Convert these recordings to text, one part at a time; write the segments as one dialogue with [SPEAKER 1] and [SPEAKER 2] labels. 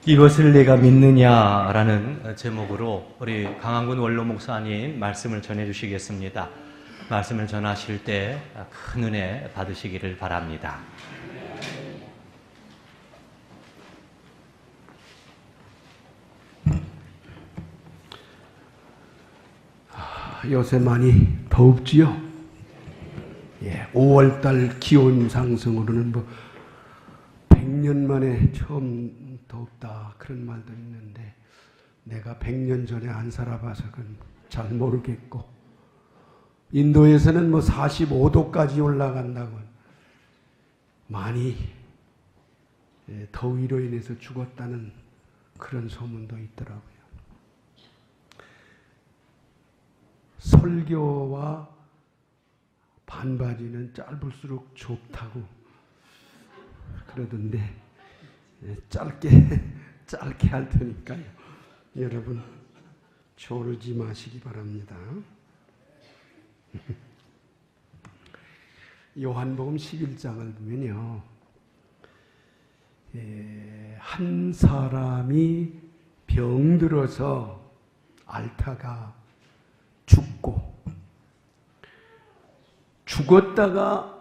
[SPEAKER 1] 이것을 내가 믿느냐라는 제목으로 우리 강한군 원로 목사님 말씀을 전해주시겠습니다. 말씀을 전하실 때 큰 은혜 받으시기를 바랍니다.
[SPEAKER 2] 요새 많이 덥지요? 5월달 기온 상승으로는 100년 만에 처음 덥다 그런 말도 있는데 내가 100년 전에 안 살아봐서 그건 잘 모르겠고, 인도에서는 45도까지 올라간다고 많이 더위로 인해서 죽었다는 그런 소문도 있더라고요. 설교와 반바지는 짧을수록 좋다고 그러던데 짧게 할 테니까요. 여러분 졸지 마시기 바랍니다. 요한복음 11장을 보면요, 한 사람이 병들어서 앓다가 죽고 죽었다가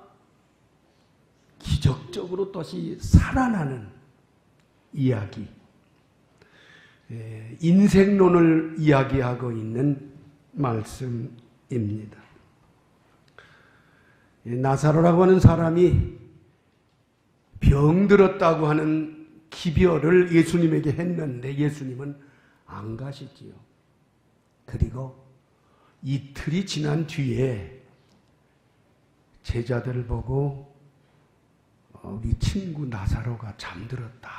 [SPEAKER 2] 기적적으로 다시 살아나는 이야기, 인생론을 이야기하고 있는 말씀입니다. 나사로라고 하는 사람이 병들었다고 하는 기별을 예수님에게 했는데 예수님은 안 가시지요. 그리고 이틀이 지난 뒤에 제자들을 보고 우리 친구 나사로가 잠들었다.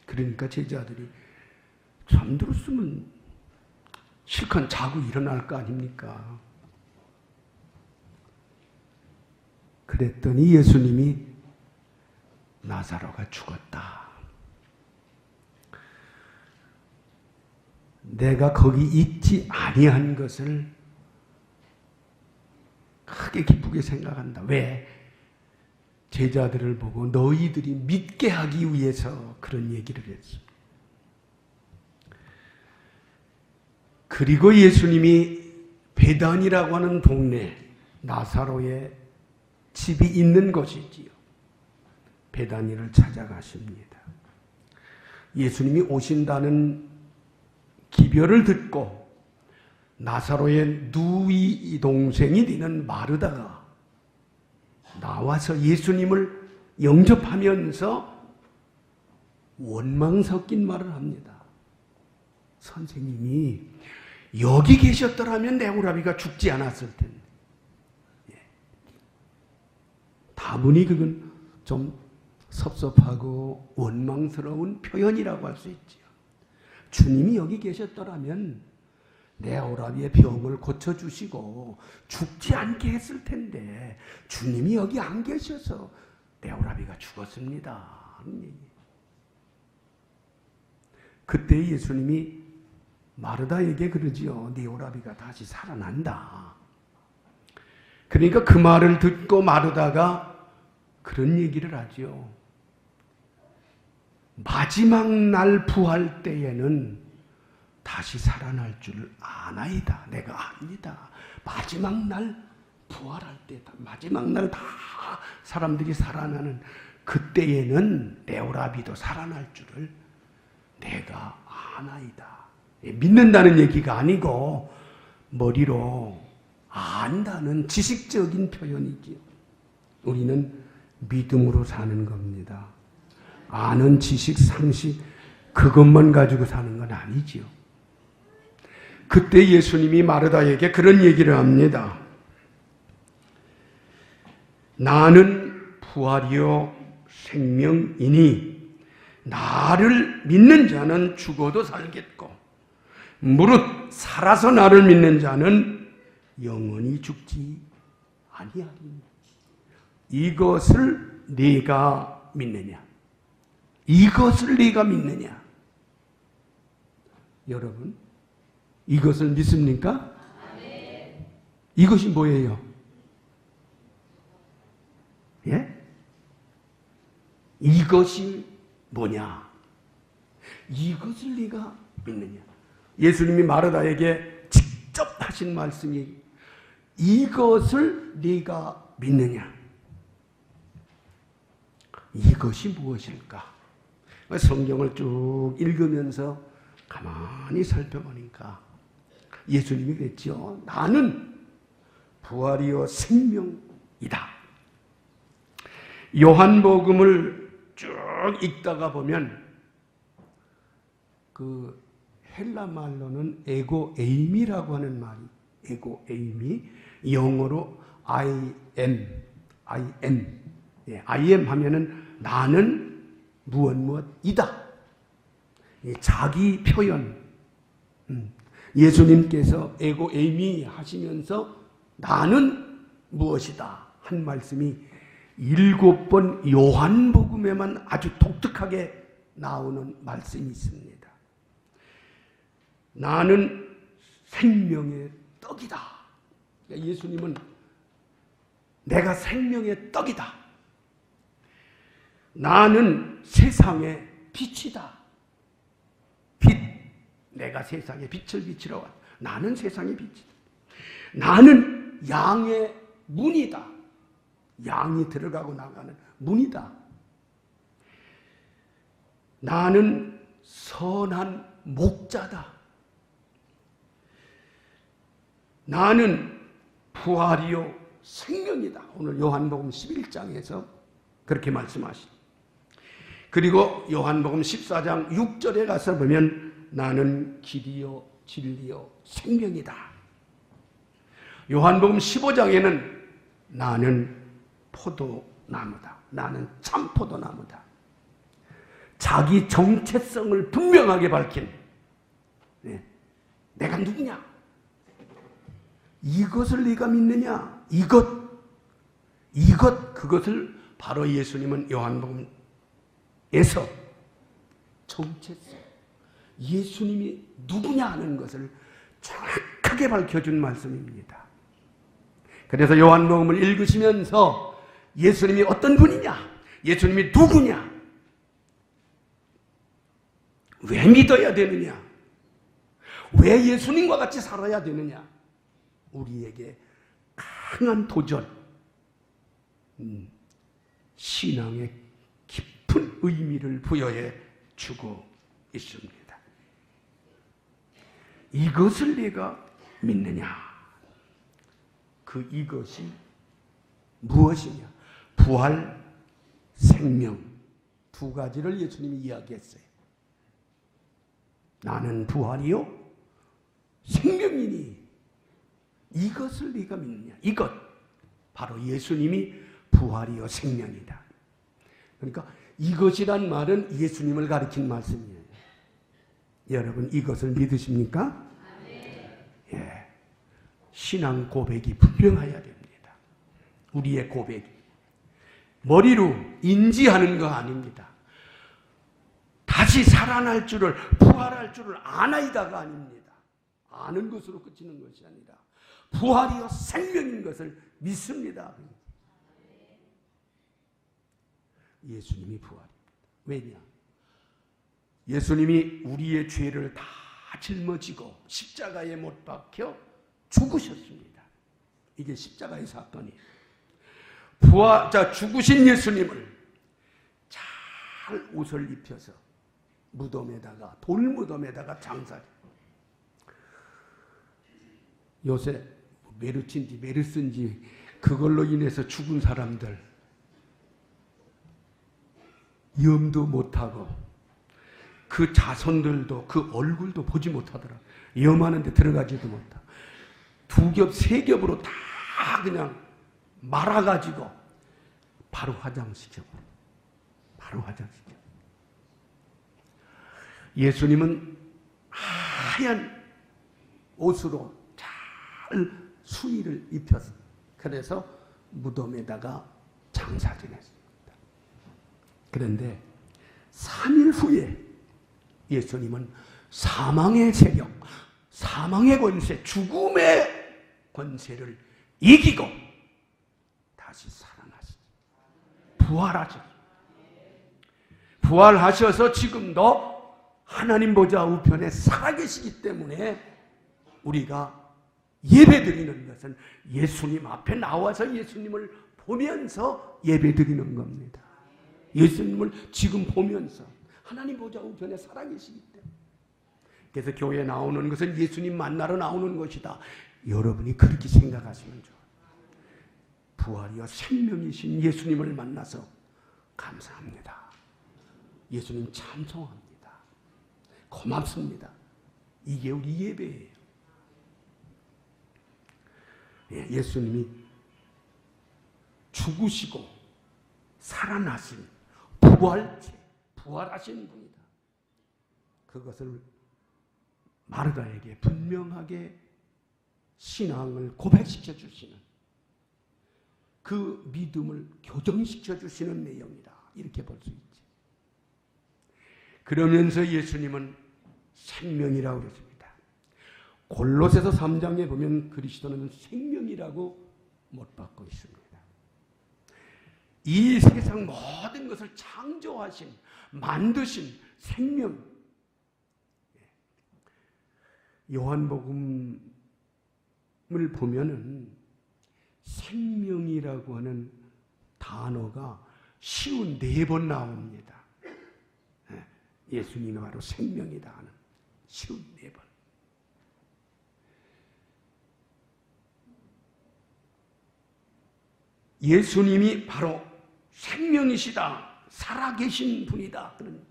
[SPEAKER 2] 그러니까 제자들이 잠들었으면 실컷 자고 일어날 거 아닙니까? 그랬더니 예수님이 나사로가 죽었다. 내가 거기 있지 아니한 것을 크게 기쁘게 생각한다. 왜? 제자들을 보고 너희들이 믿게 하기 위해서 그런 얘기를 했어. 그리고 예수님이 베단이라고 하는 동네, 나사로의 집이 있는 곳이지요. 베다니를 찾아가십니다. 예수님이 오신다는 기별을 듣고 나사로의 누이 동생이 되는 마르다가 나와서 예수님을 영접하면서 원망 섞인 말을 합니다. 선생님이 여기 계셨더라면 내 오라비가 죽지 않았을 텐데. 다분히 그건 좀 섭섭하고 원망스러운 표현이라고 할 수 있지요. 주님이 여기 계셨더라면 내 오라비의 병을 고쳐주시고 죽지 않게 했을 텐데 주님이 여기 안 계셔서 내 오라비가 죽었습니다 하는 얘기. 그때 예수님이 마르다에게 그러지요. 네 오라비가 다시 살아난다. 그러니까 그 말을 듣고 마르다가 그런 얘기를 하죠. 마지막 날 부활 때에는 다시 살아날 줄 아나이다. 내가 압니다. 마지막 날 부활할 때, 마지막 날 다 사람들이 살아나는 그때에는 내 오라비도 살아날 줄을 내가 아나이다. 믿는다는 얘기가 아니고 머리로 안다는 지식적인 표현이지요. 우리는 믿음으로 사는 겁니다. 아는 지식, 상식 그것만 가지고 사는 건 아니지요. 그때 예수님이 마르다에게 그런 얘기를 합니다. 나는 부활이요 생명이니 나를 믿는 자는 죽어도 살겠고 무릇 살아서 나를 믿는 자는 영원히 죽지 아니하리니 이것을 네가 믿느냐? 이것을 네가 믿느냐? 여러분, 이것을 믿습니까? 네. 이것이 뭐예요? 예? 이것이 뭐냐? 이것을 네가 믿느냐? 예수님이 마르다에게 직접 하신 말씀이 이것을 네가 믿느냐? 이것이 무엇일까? 성경을 쭉 읽으면서 가만히 살펴보니까 예수님이 그랬죠. 나는 부활이요 생명이다. 요한복음을 쭉 읽다가 보면 그 헬라 말로는 에고에임이라고 하는 말이, 에고에임이 영어로 I am 하면은 나는 무엇이다. 자기 표현. 예수님께서 에고에이미 하시면서 나는 무엇이다 한 말씀이 7번 요한복음에만 아주 독특하게 나오는 말씀이 있습니다. 나는 생명의 떡이다. 예수님은 내가 생명의 떡이다. 나는 세상의 빛이다. 빛. 내가 세상에 빛을 비치러 왔다. 나는 세상의 빛이다. 나는 양의 문이다. 양이 들어가고 나가는 문이다. 나는 선한 목자다. 나는 부활이요 생명이다. 오늘 요한복음 11장에서 그렇게 말씀하십니다. 그리고 요한복음 14장 6절에 가서 보면 나는 길이요 진리요 생명이다. 요한복음 15장에는 나는 포도나무다. 나는 참 포도나무다. 자기 정체성을 분명하게 밝힌 내가 누구냐? 이것을 네가 믿느냐? 그것을 바로 예수님은 요한복음에서 정체성, 예수님이 누구냐 하는 것을 정확하게 밝혀준 말씀입니다. 그래서 요한복음을 읽으시면서 예수님이 어떤 분이냐? 예수님이 누구냐? 왜 믿어야 되느냐? 왜 예수님과 같이 살아야 되느냐? 우리에게 강한 도전, 신앙의 깊은 의미를 부여해 주고 있습니다. 이것을 내가 믿느냐? 그 이것이 무엇이냐? 부활, 생명 두 가지를 예수님이 이야기했어요. 나는 부활이요 생명이니 이것을 네가 믿느냐? 이것 바로 예수님이 부활이요 생명이다. 그러니까 이것이란 말은 예수님을 가리킨 말씀이에요. 여러분 이것을 믿으십니까? 예. 신앙 고백이 분명해야 됩니다. 우리의 고백이 머리로 인지하는 거 아닙니다. 다시 살아날 줄을, 부활할 줄을 아나이다가 아닙니다. 아는 것으로 그치는 것이 아니라 부활이요 생명인 것을 믿습니다. 예수님이 부활입니다. 왜냐? 예수님이 우리의 죄를 다 짊어지고 십자가에 못 박혀 죽으셨습니다. 이게 십자가의 사건이에요. 죽으신 예수님을 잘 옷을 입혀서 무덤에다가, 돌무덤에다가 장사해. 요새 메르스인지 메르스인지 그걸로 인해서 죽은 사람들 염도 못하고 그 자손들도 그 얼굴도 보지 못하더라. 염하는데 들어가지도 못하고 두 겹, 세 겹으로 다 그냥 말아가지고 바로 화장시켜. 바로 화장시켜. 예수님은 하얀 옷으로 잘 수의를 입혀서 그래서 무덤에다가 장사 지냈습니다. 그런데 3일 후에 예수님은 사망의 세력, 사망의 권세, 죽음의 권세를 이기고 다시 살아나시죠. 부활하죠. 부활하셔서 지금도 하나님 보좌 우편에 살아계시기 때문에 우리가 예배드리는 것은 예수님 앞에 나와서 예수님을 보면서 예배드리는 겁니다. 예수님을 지금 보면서 하나님 보좌 우편에 살아계시기 때문에. 그래서 교회에 나오는 것은 예수님 만나러 나오는 것이다. 여러분이 그렇게 생각하시면 좋아요. 부활이요 생명이신 예수님을 만나서 감사합니다. 예수님 찬송합니다. 고맙습니다. 이게 우리 예배예요. 예수님이 죽으시고 살아나신 부활하신 분이다. 그것을 마르다에게 분명하게 신앙을 고백시켜 주시는, 그 믿음을 교정시켜 주시는 내용이다. 이렇게 볼 수 있지. 그러면서 예수님은 생명이라고 그랬습니다. 골로새서 3장에 보면 그리스도는 생명이라고 못 받고 있습니다. 이 세상 모든 것을 창조하신, 만드신 생명. 요한복음을 보면은 생명이라고 하는 단어가 쉬운 4번 나옵니다. 예수님이 바로 생명이다 하는 쉬운 4번. 예수님이 바로 생명이시다, 살아계신 분이다. 그런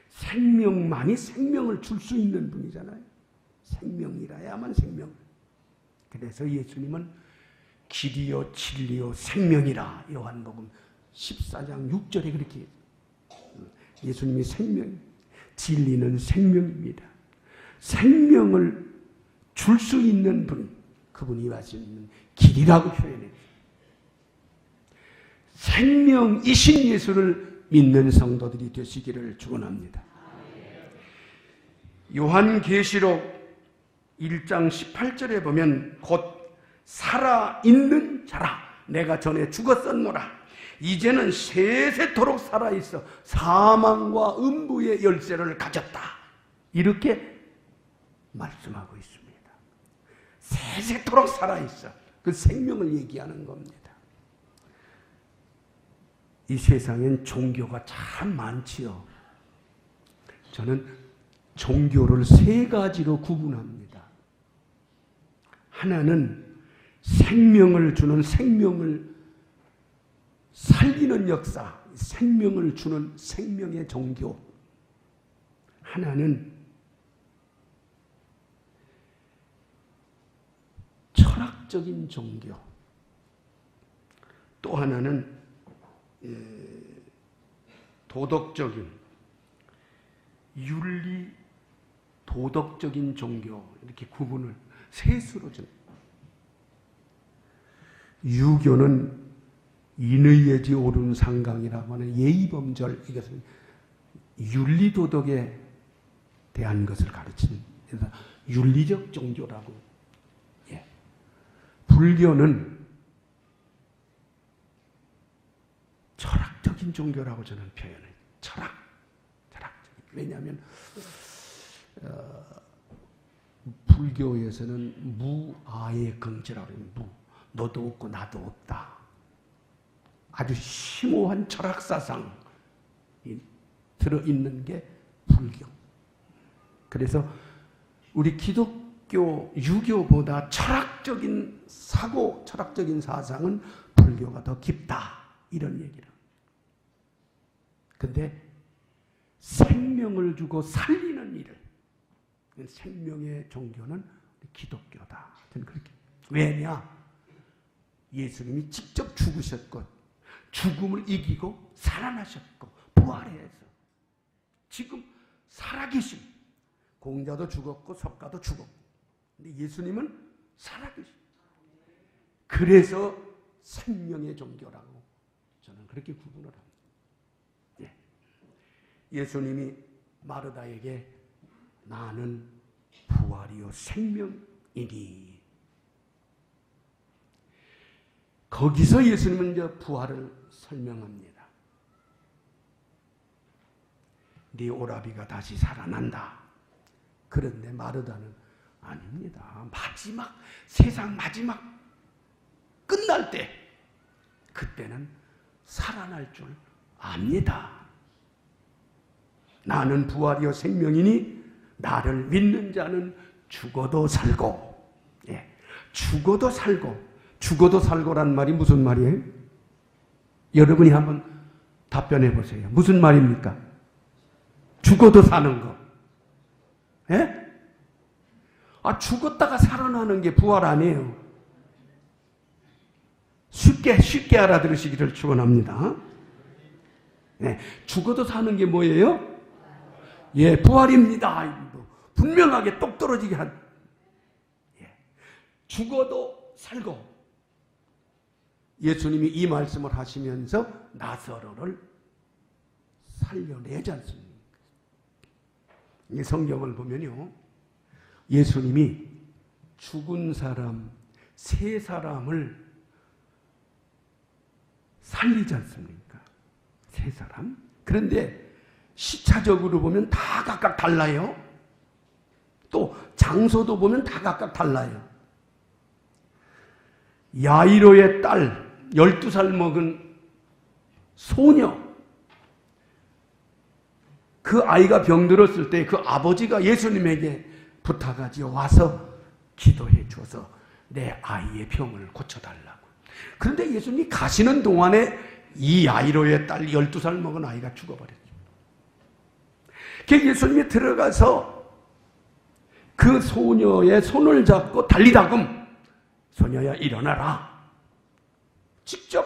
[SPEAKER 2] 생명만이 생명을 줄 수 있는 분이잖아요. 생명이라야만 생명을. 그래서 예수님은 길이요 진리요 생명이라 요한복음 14장 6절에 그렇게 해요. 예수님이 생명, 진리는 생명입니다. 생명을 줄 수 있는 분, 그분이 하시는 길이라고 표현해요. 생명이신 예수를 믿는 성도들이 되시기를 축원합니다. 요한계시록 1장 18절에 보면 곧 살아있는 자라, 내가 전에 죽었었노라, 이제는 세세토록 살아있어 사망과 음부의 열쇠를 가졌다. 이렇게 말씀하고 있습니다. 세세토록 살아있어. 그 생명을 얘기하는 겁니다. 이 세상엔 종교가 참 많지요. 저는 종교를 3가지로 구분합니다. 하나는 생명을 주는, 생명을 살리는 역사, 생명을 주는 생명의 종교. 하나는 철학적인 종교. 또 하나는 도덕적인, 윤리 도덕적인 종교. 이렇게 구분을 셋으로 줍니다. 유교는 인의예지 옳은 상강이라고 하는 예의범절, 이것은 윤리도덕에 대한 것을 가르치는, 그래서 윤리적 종교라고. 불교는 철학적인 종교라고 저는 표현해요. 철학적인. 왜냐하면 불교에서는 무아의 긍지라고 해요. 너도 없고 나도 없다. 아주 심오한 철학사상이 들어있는 게 불교. 그래서 우리 기독교, 유교보다 철학적인 사고, 철학적인 사상은 불교가 더 깊다. 이런 얘기를. 근데 생명을 주고 살리는 일을, 생명의 종교는 기독교다. 저는 그렇게. 왜냐? 예수님이 직접 죽으셨고 죽음을 이기고 살아나셨고 부활해서 지금 살아계신, 공자도 죽었고 석가도 죽었고, 근데 예수님은 살아계신. 그래서 생명의 종교라고 저는 그렇게 구분을 합니다. 예수님이 마르다에게 나는 부활이요 생명이니, 거기서 예수님은 이제 부활을 설명합니다. 네 오라비가 다시 살아난다. 그런데 마르다는 아닙니다. 세상 마지막 끝날 때, 그때는 살아날 줄 압니다. 나는 부활이요 생명이니 나를 믿는 자는 죽어도 살고, 죽어도 살고란 말이 무슨 말이에요? 여러분이 한번 답변해 보세요. 무슨 말입니까? 죽어도 사는 거. 죽었다가 살아나는 게 부활 아니에요. 쉽게 알아들으시기를 축원합니다. 죽어도 사는 게 뭐예요? 부활입니다. 분명하게 똑 떨어지게 죽어도 살고. 예수님이 이 말씀을 하시면서 나사로를 살려내지 않습니까? 이 성경을 보면요, 예수님이 죽은 사람 세 사람을 살리지 않습니까? 세 사람. 그런데 시차적으로 보면 다 각각 달라요. 또 장소도 보면 다 각각 달라요. 야이로의 딸, 12살 먹은 소녀, 그 아이가 병들었을 때 그 아버지가 예수님에게 부탁하지요. 와서 기도해 줘서 내 아이의 병을 고쳐달라고. 그런데 예수님이 가시는 동안에 이 야이로의 딸 12살 먹은 아이가 죽어버렸죠. 예수님이 들어가서 그 소녀의 손을 잡고 달리다금, 소녀야 일어나라, 직접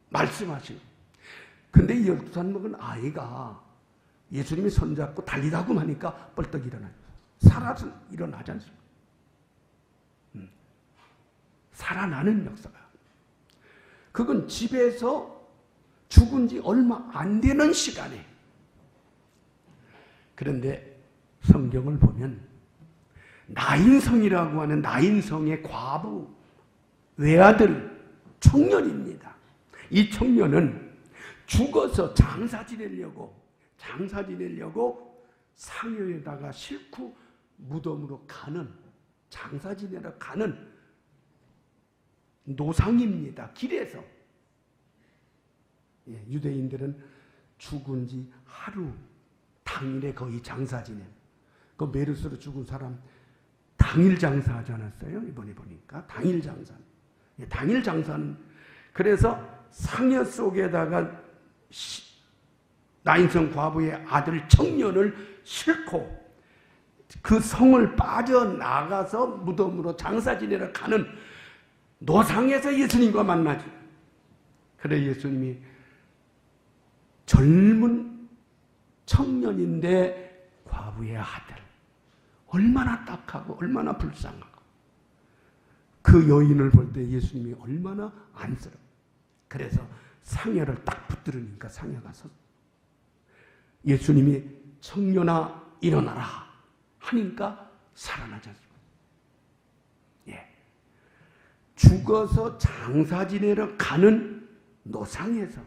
[SPEAKER 2] 말씀하시고. 근데 이 12살 먹은 아이가 예수님이 손잡고 달리다금 하니까 벌떡 일어나요. 살아서 일어나지 않습니까? 살아나는 역사가. 그건 집에서 죽은 지 얼마 안 되는 시간에. 그런데 성경을 보면 나인성이라고 하는 나인성의 과부, 외아들, 청년입니다. 이 청년은 죽어서 장사 지내려고 상여에다가 싣고 무덤으로 가는, 장사 지내러 가는 노상입니다. 길에서. 유대인들은 죽은 지 하루, 당일에 거의 장사 지내. 그 메르스로 죽은 사람 당일 장사하지 않았어요? 이번에 보니까 당일 장사. 당일 장사는, 그래서 상여 속에다가 나인성 과부의 아들 청년을 싣고 그 성을 빠져나가서 무덤으로 장사 지내러 가는 노상에서 예수님과 만나죠. 그래 예수님이 젊은 청년인데 과부의 아들, 얼마나 딱하고 얼마나 불쌍하고, 그 여인을 볼 때 예수님이 얼마나 안쓰러워. 그래서 상여를 딱 붙들으니까 상여가 섰어. 예수님이 청년아 일어나라 하니까 살아나지 않습니까? 죽어서 장사 지내러 가는 노상에서,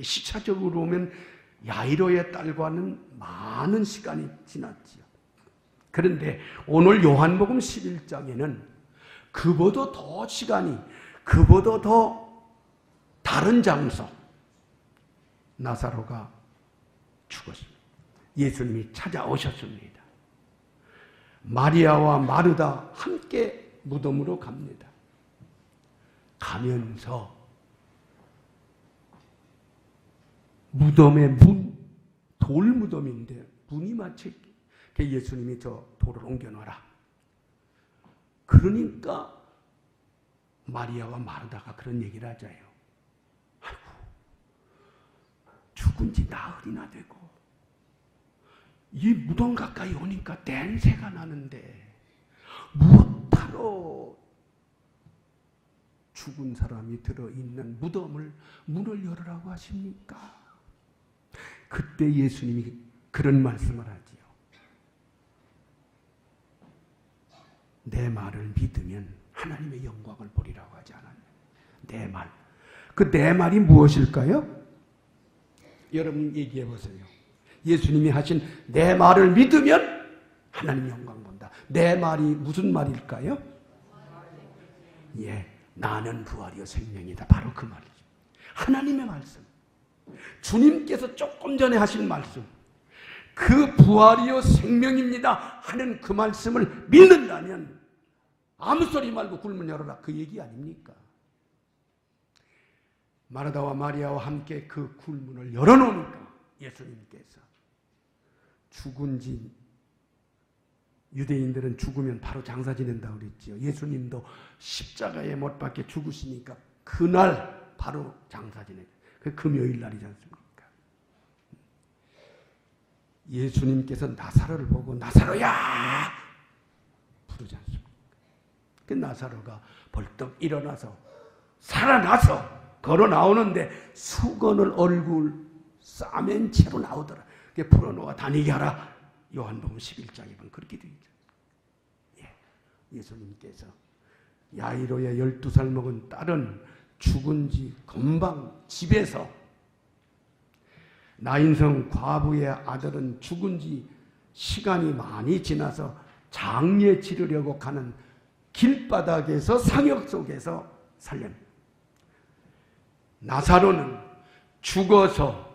[SPEAKER 2] 시차적으로 보면 야이로의 딸과는 많은 시간이 지났지요. 그런데 오늘 요한복음 11장에는 그보다 더 시간이, 그보다 더 다른 장소, 나사로가 죽었습니다. 예수님이 찾아오셨습니다. 마리아와 마르다 함께 무덤으로 갑니다. 가면서 무덤의 문, 돌무덤인데 문이 막혀 있게, 예수님이 저 돌을 옮겨놔라. 그러니까 마리아와 마르다가 그런 얘기를 하자요. 아이고, 죽은 지 나흘이나 되고 이 무덤 가까이 오니까 냄새가 나는데 무엇하러 죽은 사람이 들어있는 무덤을 문을 열으라고 하십니까? 그때 예수님이 그런 말씀을 하지요. 내 말을 믿으면 하나님의 영광을 보리라고 하지 않았나요? 내 말. 그 내 말이 무엇일까요? 여러분 얘기해 보세요. 예수님이 하신 내 말을 믿으면 하나님 영광 본다. 내 말이 무슨 말일까요? 예, 나는 부활이요 생명이다. 바로 그 말이죠. 하나님의 말씀. 주님께서 조금 전에 하신 말씀. 그 부활이요 생명입니다 하는 그 말씀을 믿는다면 아무 소리 말고 굴문 열어라, 그 얘기 아닙니까? 마르다와 마리아와 함께 그 굴문을 열어놓으니까 예수님께서 죽은 지, 유대인들은 죽으면 바로 장사 지낸다고 그랬지요. 예수님도 십자가에 못 박혀 죽으시니까 그날 바로 장사 지내요. 그 금요일 날이지 않습니까? 예수님께서 나사로를 보고 나사로야 부르지 않습니까? 그 나사로가 벌떡 일어나서 살아나서 걸어 나오는데 수건을 얼굴 싸맨 채로 나오더라. 그게 풀어놓아 다니게 하라. 요한복음 11장에 보면 그렇게 되어 있죠. 예. 예수님께서 야이로의 12살 먹은 딸은 죽은 지 금방 집에서, 나인성 과부의 아들은 죽은 지 시간이 많이 지나서 장례 치르려고 가는 길바닥에서 상역 속에서 살렸습니다. 나사로는 죽어서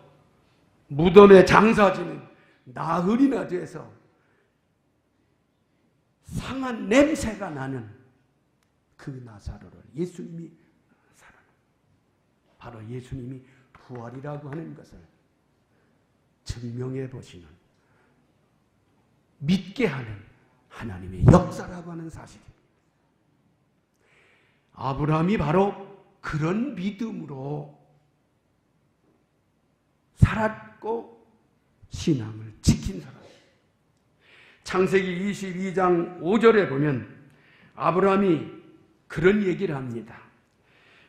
[SPEAKER 2] 무덤에 장사지는 나흘이나 돼서 상한 냄새가 나는 그 나사로를 예수님이 살아납니다. 바로 예수님이 부활이라고 하는 것을 증명해 보시는, 믿게 하는 하나님의 역사라고 하는 사실입니다. 아브라함이 바로 그런 믿음으로 살았고 신앙을 지킨 사람입니다. 창세기 22장 5절에 보면 아브라함이 그런 얘기를 합니다.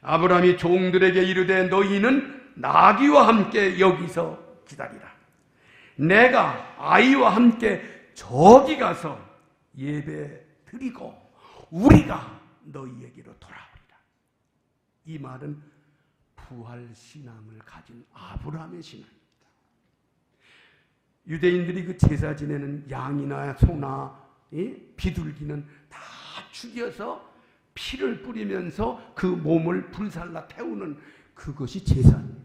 [SPEAKER 2] 아브라함이 종들에게 이르되 너희는 나귀와 함께 여기서 기다리라. 내가 아이와 함께 저기 가서 예배 드리고 우리가 너희에게로 돌아오리라. 이 말은 부활 신앙을 가진 아브라함의 신앙입니다. 유대인들이 그 제사 지내는 양이나 소나 비둘기는 다 죽여서 피를 뿌리면서 그 몸을 불살라 태우는 그것이 제사입니다.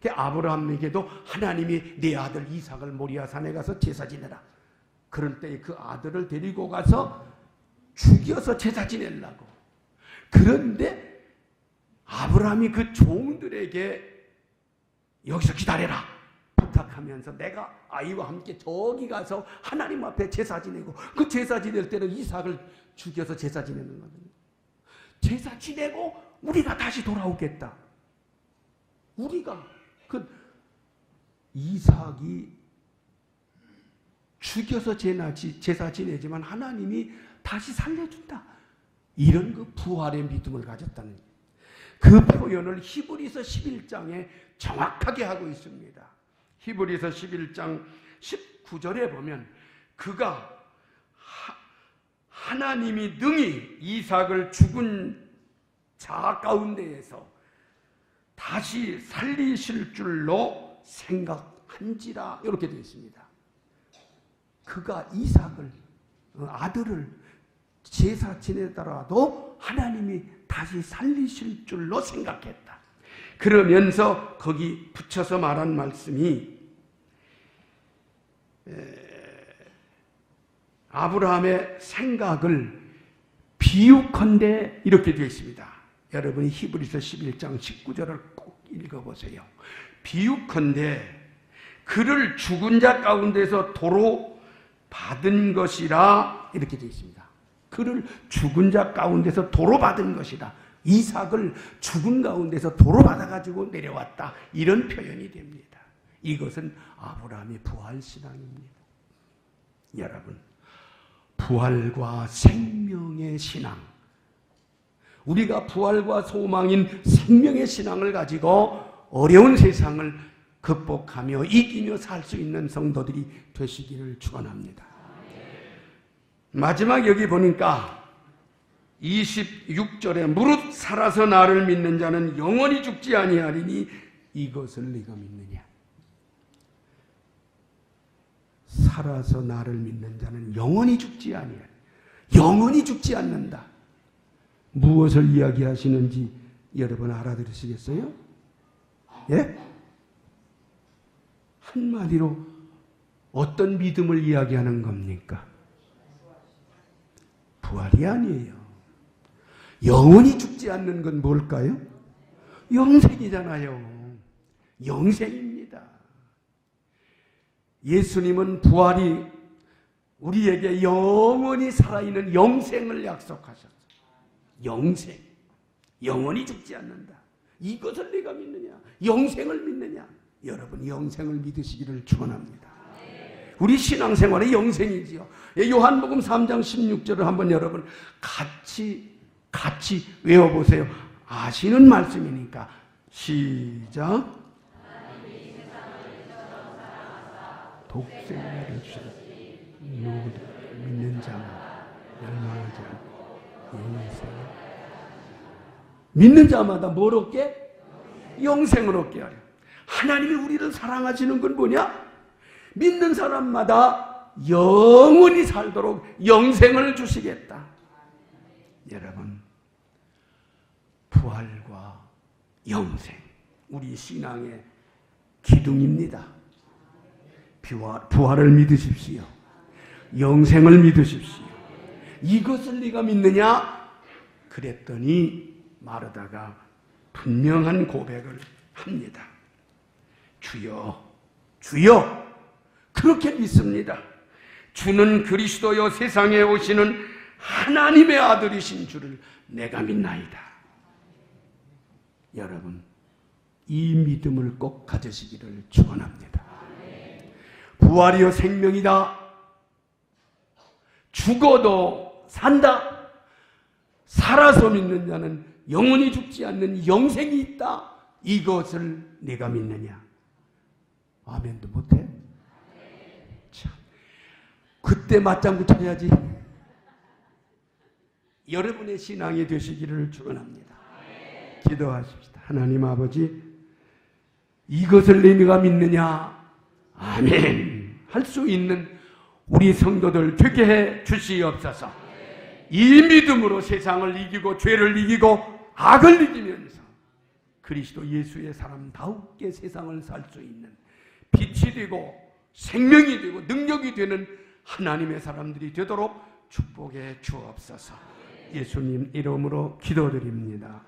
[SPEAKER 2] 아브라함에게도 하나님이 내 아들 이삭을 모리아산에 가서 제사 지내라. 그런 때에 그 아들을 데리고 가서 죽여서 제사 지내려고. 그런데 아브라함이 그 종들에게 여기서 기다려라 부탁하면서 내가 아이와 함께 저기 가서 하나님 앞에 제사 지내고, 그 제사 지낼 때는 이삭을 죽여서 제사 지내는 거거든요. 제사 지내고 우리가 다시 돌아오겠다. 우리가 그 이삭이 죽여서 제사 지내지만 하나님이 다시 살려준다. 이런 그 부활의 믿음을 가졌다는 그 표현을 히브리서 11장에 정확하게 하고 있습니다. 히브리서 11장 19절에 보면 그가 하나님이 능히 이삭을 죽은 자 가운데에서 다시 살리실 줄로 생각한지라 이렇게 되어 있습니다. 그가 이삭을, 아들을 제사 지내더라도 하나님이 다시 살리실 줄로 생각했다. 그러면서 거기 붙여서 말한 말씀이 아브라함의 생각을 비유컨대 이렇게 되어 있습니다. 여러분이 히브리서 11장 19절을 꼭 읽어보세요. 비유컨대 그를 죽은 자 가운데서 도로 받은 것이라 이렇게 되어 있습니다. 그를 죽은 자 가운데서 도로 받은 것이다. 이삭을 죽은 가운데서 도로 받아가지고 내려왔다. 이런 표현이 됩니다. 이것은 아브라함의 부활신앙입니다. 여러분, 부활과 생명의 신앙, 우리가 부활과 소망인 생명의 신앙을 가지고 어려운 세상을 극복하며 이기며 살 수 있는 성도들이 되시기를 축원합니다. 마지막 여기 보니까 26절에 무릇 살아서 나를 믿는 자는 영원히 죽지 아니하리니 이것을 네가 믿느냐. 살아서 나를 믿는 자는 영원히 죽지 아니하리. 영원히 죽지 않는다. 무엇을 이야기하시는지 여러분 알아들으시겠어요? 예? 한마디로 어떤 믿음을 이야기하는 겁니까? 부활이 아니에요. 영원히 죽지 않는 건 뭘까요? 영생이잖아요. 영생입니다. 예수님은 부활이 우리에게 영원히 살아있는 영생을 약속하셨어요. 영생. 영원히 죽지 않는다. 이것을 내가 믿느냐? 영생을 믿느냐? 여러분 영생을 믿으시기를 축원합니다. 우리 신앙생활의 영생이지요. 요한복음 3장 16절을 한번 여러분 같이 외워보세요. 아시는 말씀이니까 시작. 독생자를 주시니 누구도 믿는 자마다 멸망하지 않고 영생을 믿는 자마다 뭘 얻게? 영생을 얻게 하려. 하나님이 우리를 사랑하시는 건 뭐냐? 믿는 사람마다 영원히 살도록 영생을 주시겠다. 여러분, 부활과 영생, 우리 신앙의 기둥입니다. 부활을 믿으십시오. 영생을 믿으십시오. 이것을 네가 믿느냐? 그랬더니 마르다가 분명한 고백을 합니다. 주여, 주여, 그렇게 믿습니다. 주는 그리스도여 세상에 오시는 하나님의 아들이신 줄을 내가 믿나이다. 여러분, 이 믿음을 꼭 가지시기를 축원합니다. 부활이요 생명이다. 죽어도 산다. 살아서 믿는 자는 영원히 죽지 않는 영생이 있다. 이것을 내가 믿느냐? 아멘도 못해? 참, 그때 맞장구 쳐야지. 여러분의 신앙이 되시기를 축원합니다. 기도하십시다. 하나님 아버지, 이것을 내가 믿느냐? 아멘. 할 수 있는 우리 성도들 되게 해 주시옵소서. 이 믿음으로 세상을 이기고 죄를 이기고 악을 이기면서 그리스도 예수의 사람다우게 세상을 살 수 있는 빛이 되고 생명이 되고 능력이 되는 하나님의 사람들이 되도록 축복해 주옵소서. 예수님 이름으로 기도드립니다.